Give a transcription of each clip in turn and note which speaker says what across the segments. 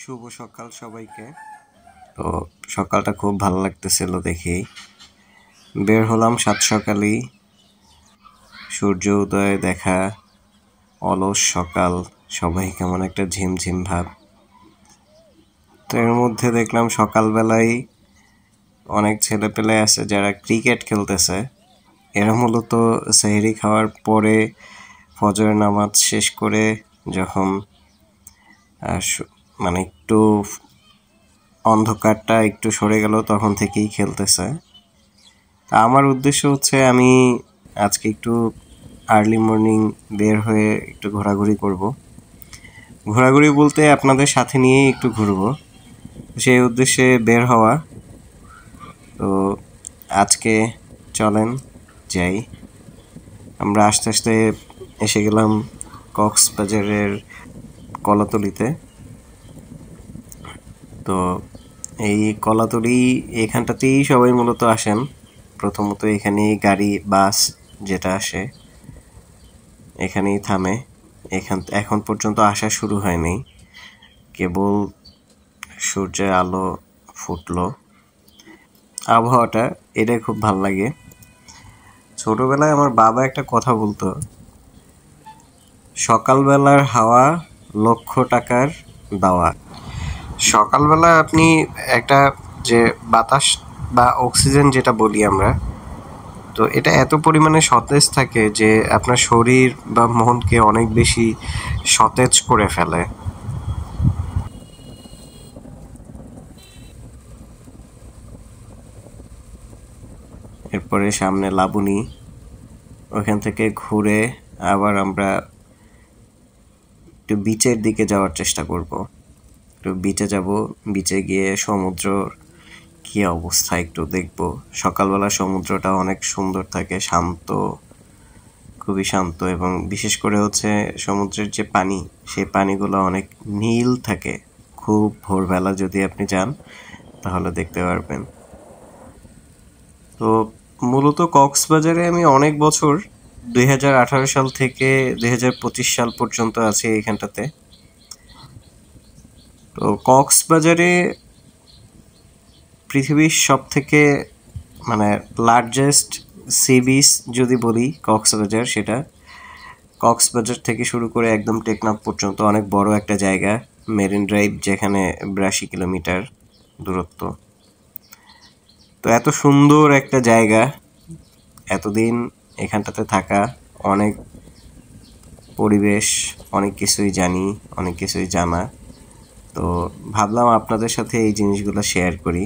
Speaker 1: শুভ সকাল সবাইকে। তো সকালটা খুব ভালো লাগতেছিল দেখেই বের হলাম। সাত সকালেই সূর্য উদয় দেখা, অলস সকাল, সবাই কেমন একটা ঝিমঝিম ভাব। তো এর মধ্যে দেখলাম সকালবেলায় অনেক ছেলেপেলে আছে যারা ক্রিকেট খেলতেছে। এরা মূলত সেহরি খাওয়ার পরে ফজরের নামাজ শেষ করে যখন মানে একটু অন্ধকারটা একটু সরে গেল তখন থেকেই খেলতেছে। আমার উদ্দেশ্য হচ্ছে আমি আজকে একটু আর্লি মর্নিং বের হয়ে একটু ঘোরাঘুরি করব। ঘোরাঘুরি বলতে আপনাদের সাথে নিয়েই একটু ঘুরবো, সেই উদ্দেশ্যে বের হওয়া। তো আজকে চলেন যাই। আমরা আস্তে আস্তে এসে গেলাম কক্সবাজারের কলাতলিতে। তো এই কলাতলি এখানটাতেই সবাই মূলত আসেন। প্রথমত এখানেই গাড়ি বাস যেটা আসে এখানেই থামে। এখন পর্যন্ত আসা শুরু হয়নি, কেবল সূর্যের আলো ফুটলো। আবহাওয়াটা এটাই খুব ভাল লাগে। ছোটবেলায় আমার বাবা একটা কথা বলতো, সকালবেলার হাওয়া লক্ষ টাকার দাওয়া। সকালবেলা আপনি একটা যে বাতাস বা অক্সিজেন যেটা বলি আমরা, তো এটা এত পরিমাণে সতেজ থাকে যে আপনার শরীর বা মনকে অনেক বেশি সতেজ করে ফেলে। এরপরে সামনে লাবণী, ওখান থেকে ঘুরে আবার আমরা একটু বিচের দিকে যাওয়ার চেষ্টা করব। একটু বিচে যাব, বিচে গিয়ে সমুদ্রর কী অবস্থা একটু দেখব। সকালবেলা সমুদ্রটা অনেক সুন্দর থাকে, শান্ত, খুবই শান্ত, এবং বিশেষ করে হচ্ছে সমুদ্রের যে পানি, সেই পানিগুলো অনেক নীল থাকে। খুব ভোরবেলা যদি আপনি যান তাহলে দেখতে পারবেন। তো মূলত কক্সবাজারে আমি অনেক বছর 2018 সাল থেকে 2025 সাল পর্যন্ত আছি এইখানটাতে। তো কক্সবাজারে পৃথিবীর সব থেকে মানে লার্জেস্ট সি বিচ যদি বলি কক্সবাজার, সেটা কক্সবাজার থেকে শুরু করে একদম টেকনাফ পর্যন্ত অনেক বড় একটা জায়গা। মেরিন ড্রাইভ যেখানে 82 কিলোমিটার দূরত্ব। তো এত সুন্দর একটা জায়গা, এতদিন এখানটাতে থাকা, অনেক পরিবেশ, অনেক কিছুই জানি, অনেক কিছুই জানা। তো ভাবলাম আপনাদের সাথে এই জিনিসগুলো শেয়ার করি।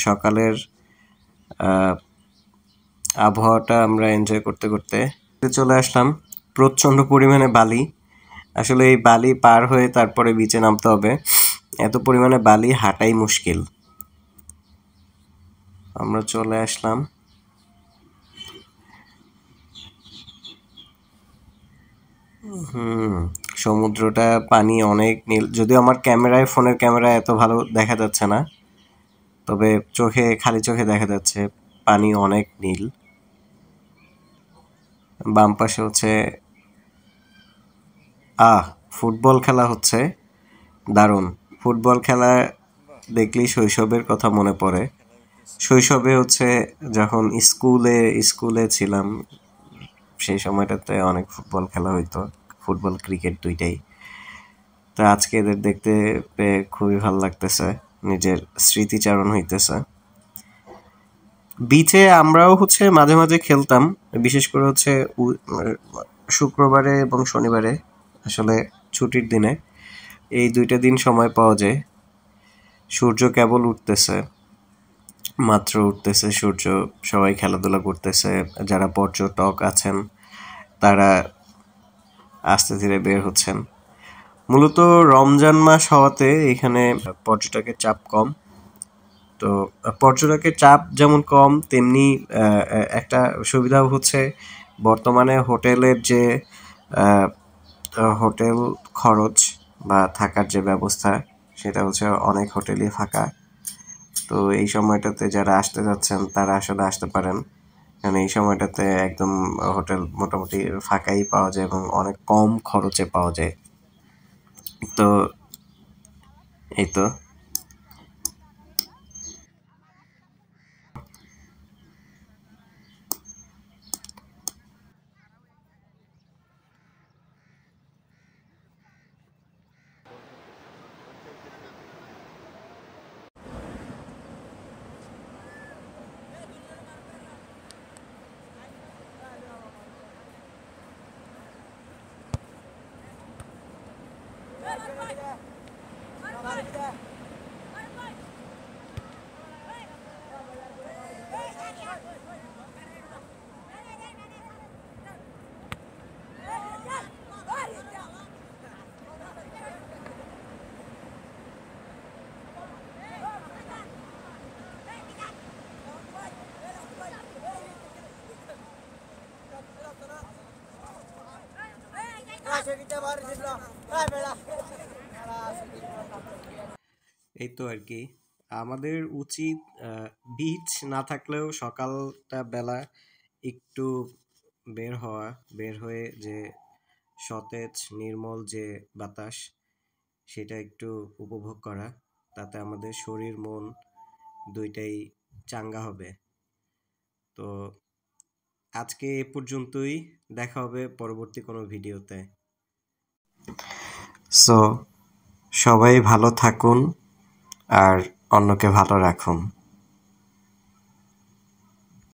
Speaker 1: সকালের আবহাওয়াটা আমরা এনজয় করতে করতে চলে আসলাম প্রচণ্ড পরিমাণে বালি। আসলে এই বালি পার হয়ে তারপরে বিচে নামতে হবে, এত পরিমাণে বালি হাঁটাই মুশকিল। আমরা চলে আসলাম। সমুদ্রটা পানি অনেক নীল, যদিও আমার ক্যামেরায়, ফোনের ক্যামেরায় এত ভালো দেখা যাচ্ছে না, তবে খালি চোখে দেখা যাচ্ছে পানি অনেক নীল। বাম পাশে হচ্ছে ফুটবল খেলা হচ্ছে, দারুণ। ফুটবল খেলা দেখলেই শৈশবের কথা মনে পড়ে। শৈশবে হচ্ছে যখন স্কুলে ছিলাম, সেই সময়টাতে অনেক ফুটবল খেলা হইতো, ফুটবল ক্রিকেট দুইটাই। তো আজকে এদের দেখতে পেয়ে খুবই ভালো লাগতেছে, নিজের স্মৃতিচারণ হইতেছে। বিচে আমরাও হচ্ছে মাঝে মাঝে খেলতাম, বিশেষ করে হচ্ছে শুক্রবারে এবং শনিবারে, আসলে ছুটির দিনে। এই দুইটা দিন সময় পাওয়া যায়। সূর্য কেবল উঠতেছে, মাত্র উঠতেছে সূর্য, সবাই খেলাধুলা করতেছে। যারা পর্যটক আছেন তারা আস্তে ধীরে বের হচ্ছেন। মূলত রমজান মাস হওয়াতে এখানে পর্যটকের চাপ কম। তো পর্যটকের চাপ যেমন কম, তেমনি একটা সুবিধাও হচ্ছে বর্তমানে হোটেলের যে আহ, হোটেল খরচ বা থাকার যে ব্যবস্থা, সেটা হচ্ছে অনেক হোটেলই ফাঁকা। তো এই সময়টাতে যারা আসতে যাচ্ছেন তারা আসলে আসতে পারেন, কারণ এই সময়টাতে একদম হোটেল মোটামুটি ফাঁকাই পাওয়া যায় এবং অনেক কম খরচে পাওয়া যায়। তো এই তো এই তো আর কি, আমাদের উচিত বিচ না থাকলেও সকালটা বেলা একটু বের হওয়া, বের হয়ে যে সতেজ নির্মল যে বাতাস, সেটা একটু উপভোগ করা। তাতে আমাদের শরীর মন দুইটাই চাঙ্গা হবে। তো আজকে এ পর্যন্তই, দেখা হবে পরবর্তী কোনো ভিডিওতে। সো সবাই ভালো থাকুন আর অন্যকে ভালো রাখুন।